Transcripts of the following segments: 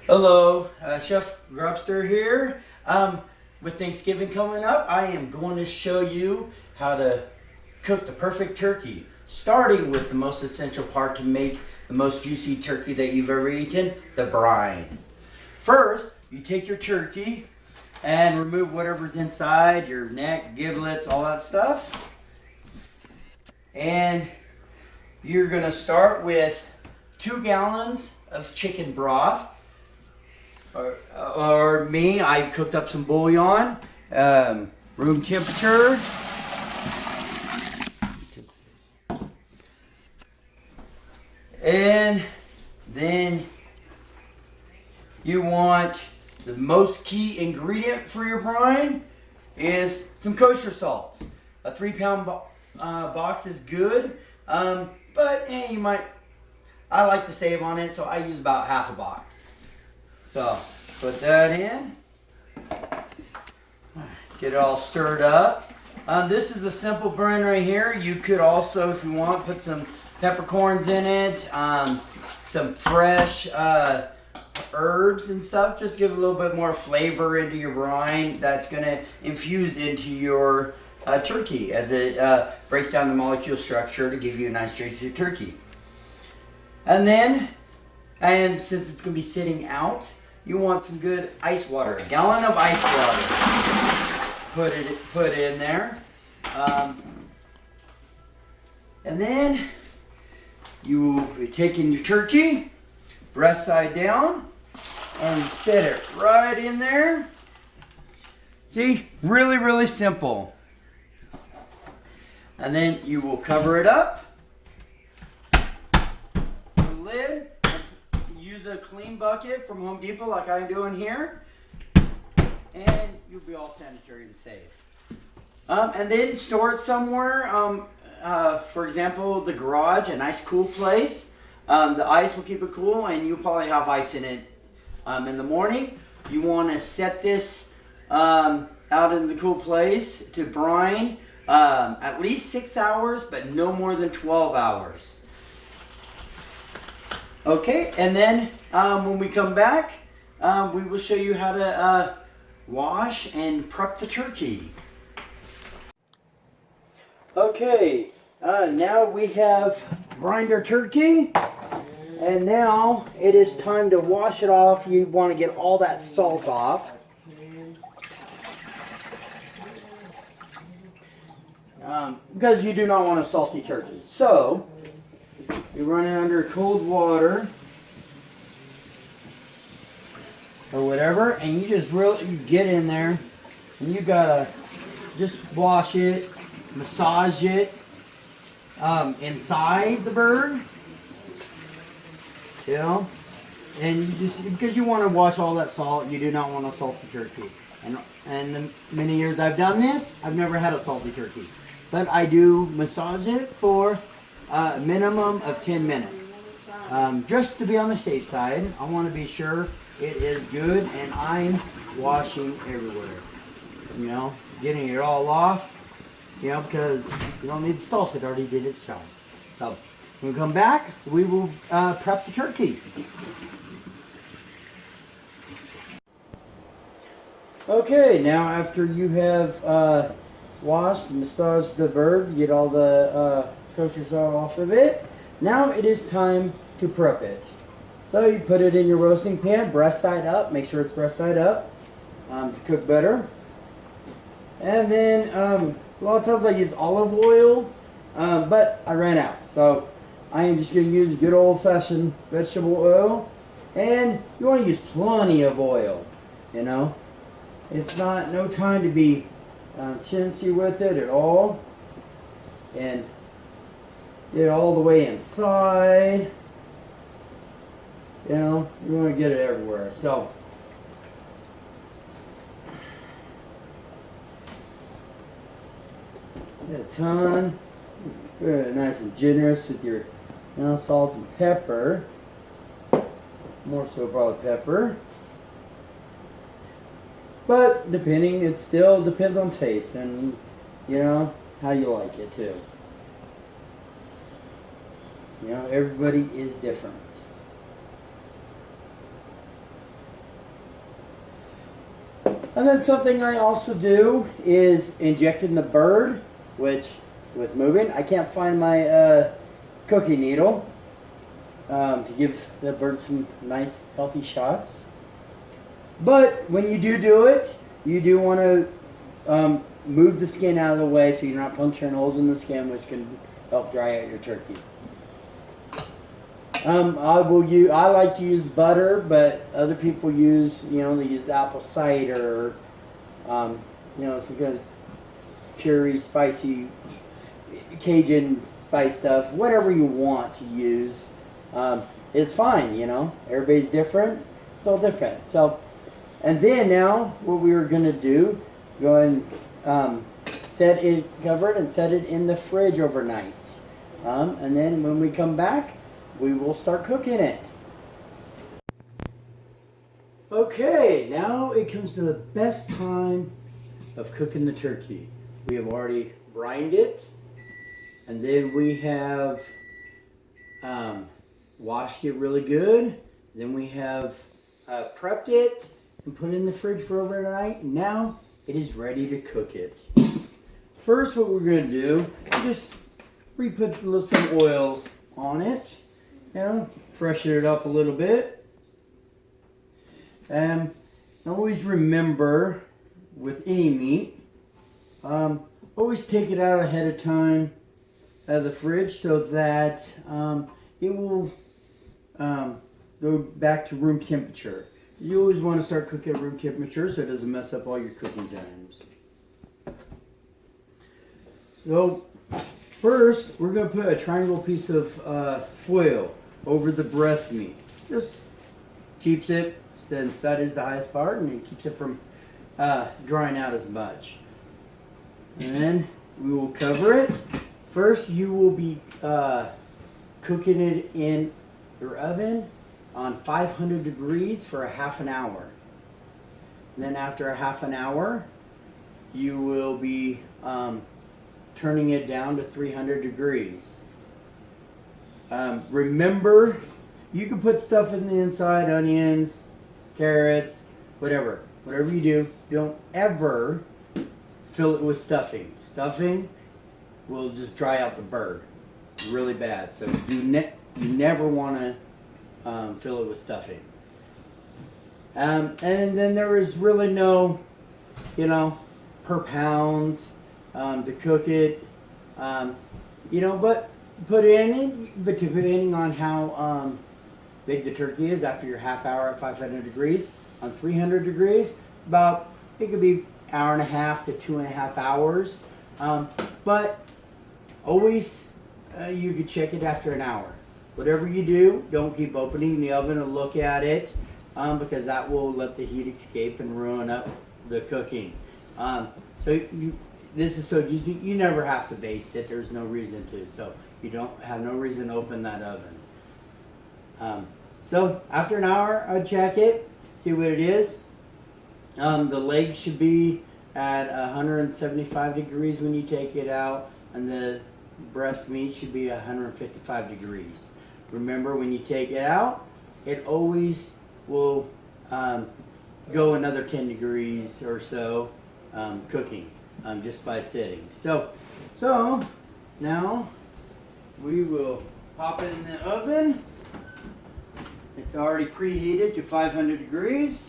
Hello, Chef Grubster here. With Thanksgiving coming up, I am going to show you how to cook the perfect turkey, starting with the most essential part to make the most juicy turkey that you've ever eaten, the brine. First, you take your turkey and remove whatever's inside, your neck, giblets, all that stuff. And you're going to start with 2 gallons of chicken broth. Or me, I cooked up some bouillon, room temperature. And then you want the most key ingredient for your brine is some kosher salt. A 3-pound box is good, but you might. I like to save on it, so I use about half a box. So put that in, get it all stirred up. This is a simple brine right here. You could also, if you want, put some peppercorns in it, some fresh herbs and stuff. Just give a little bit more flavor into your brine. That's going to infuse into your turkey as it breaks down the molecule structure to give you a nice juicy turkey. And since it's going to be sitting out, you want some good ice water. A gallon of ice water. Put in there. And then you will be taking your turkey, breast side down, and set it right in there. See? Really, really simple. And then you will cover it up. Lid. Use a clean bucket from Home Depot like I'm doing here, and you'll be all sanitary and safe. And then store it somewhere, for example, the garage, a nice cool place. The ice will keep it cool, and you'll probably have ice in it in the morning. You want to set this out in the cool place to brine at least 6 hours, but no more than 12 hours. Okay, and then when we come back, we will show you how to wash and prep the turkey. Okay, now we have brined our turkey, and now it is time to wash it off. You want to get all that salt off. Because you do not want a salty turkey. So, you run it under cold water or whatever, and you just you get in there, and you gotta just wash it, massage it inside the bird, you know, and you just because you want to wash all that salt, you do not want a salty turkey. And the many years I've done this, I've never had a salty turkey, but I do massage it for a minimum of 10 minutes. Just to be on the safe side, I want to be sure it is good, and I'm washing everywhere. You know, getting it all off, you know, because you don't need the salt, it already did its job. So, when we come back, we will prep the turkey. Okay, now after you have washed and massaged the bird, get all the kosher salt off of it. Now it is time to prep it. So you put it in your roasting pan, breast side up. Make sure it's breast side up to cook better. And then a lot of times I use olive oil, but I ran out. So I am just going to use good old-fashioned vegetable oil. And you want to use plenty of oil, you know. It's no time to be chintzy with it at all. And get it all the way inside. You know, you want to get it everywhere. So, get a ton. Very nice and generous with your salt and pepper. More so probably pepper. But it still depends on taste and, you know, how you like it too. You know, everybody is different. And then something I also do is injecting the bird, which with moving, I can't find my cookie needle to give the bird some nice healthy shots. But when you do it, you do want to move the skin out of the way so you're not puncturing holes in the skin, which can help dry out your turkey. I like to use butter, but other people use, they use apple cider, or, some kind of cherry, spicy, Cajun spice stuff, whatever you want to use. It's fine, everybody's different, it's all different. So, and then now what we were going to do, go and set it, cover it and set it in the fridge overnight. And then when we come back, we will start cooking it. Okay, now it comes to the best time of cooking the turkey. We have already brined it, and then we have washed it really good. Then we have prepped it and put it in the fridge for overnight. And now it is ready to cook it. First, what we're going to do is just put some oil on it. Freshen it up a little bit. And always remember, with any meat, always take it out ahead of time out of the fridge so that it will go back to room temperature. You always want to start cooking at room temperature so it doesn't mess up all your cooking times. So first, we're going to put a triangle piece of foil over the breast meat. Just keeps it, since that is the highest part, and it keeps it from drying out as much. And then we will cover it. First, you will be cooking it in your oven on 500 degrees for a half an hour. And then after a half an hour, you will be turning it down to 300 degrees. Remember, you can put stuff in the inside, onions, carrots, whatever you do, don't ever fill it with stuffing. Stuffing will just dry out the bird really bad. So you never want to fill it with stuffing. And then there is really no, per pounds to cook it. But put it in, but depending on how big the turkey is, after your half hour at 500 degrees, on 300 degrees, it could be hour and a half to 2.5 hours. But always, you could check it after an hour. Whatever you do, don't keep opening the oven and look at it, because that will let the heat escape and ruin up the cooking. This is so juicy, you never have to baste it. There's no reason to. So you don't have no reason to open that oven. So after an hour, I'll check it, see what it is. The leg should be at 175 degrees when you take it out, and the breast meat should be 155 degrees. Remember, when you take it out, it always will go another 10 degrees or so cooking just by sitting. So now we will pop it in the oven. It's already preheated to 500 degrees.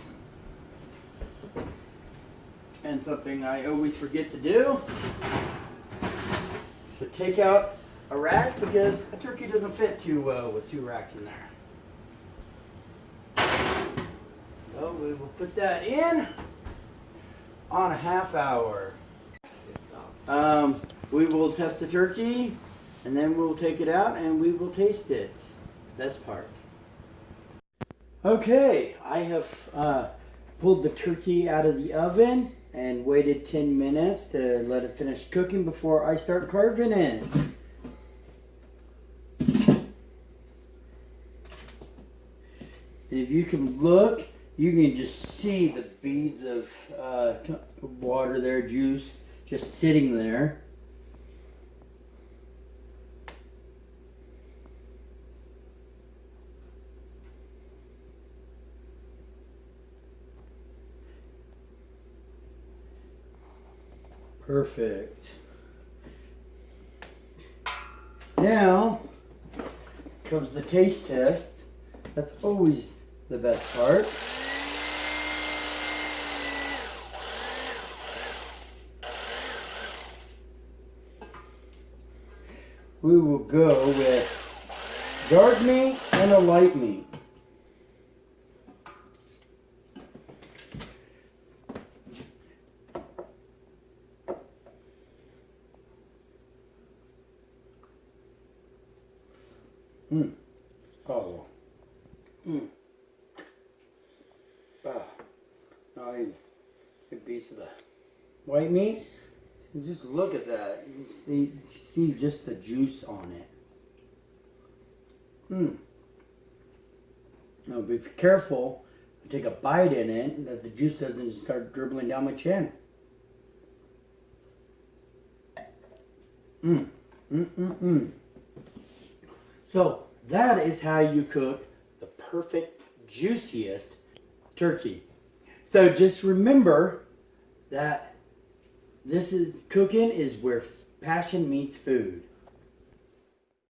And something I always forget to do, so take out a rack, because a turkey doesn't fit too well with 2 racks in there. So we will put that in on a half hour. We will test the turkey, and then we'll take it out and we will taste it. Best part. Okay, I have pulled the turkey out of the oven and waited 10 minutes to let it finish cooking before I start carving it. And if you can look, you can just see the beads of water there, juice, just sitting there. Perfect. Now comes the taste test. That's always the best part. We will go with dark meat and a light meat. Oh. Ah. Now a piece of the white meat. And just look at that. You see just the juice on it. Now be careful. Take a bite in it that the juice doesn't start dribbling down my chin. So that is how you cook the perfect, juiciest turkey. So just remember that cooking is where passion meets food.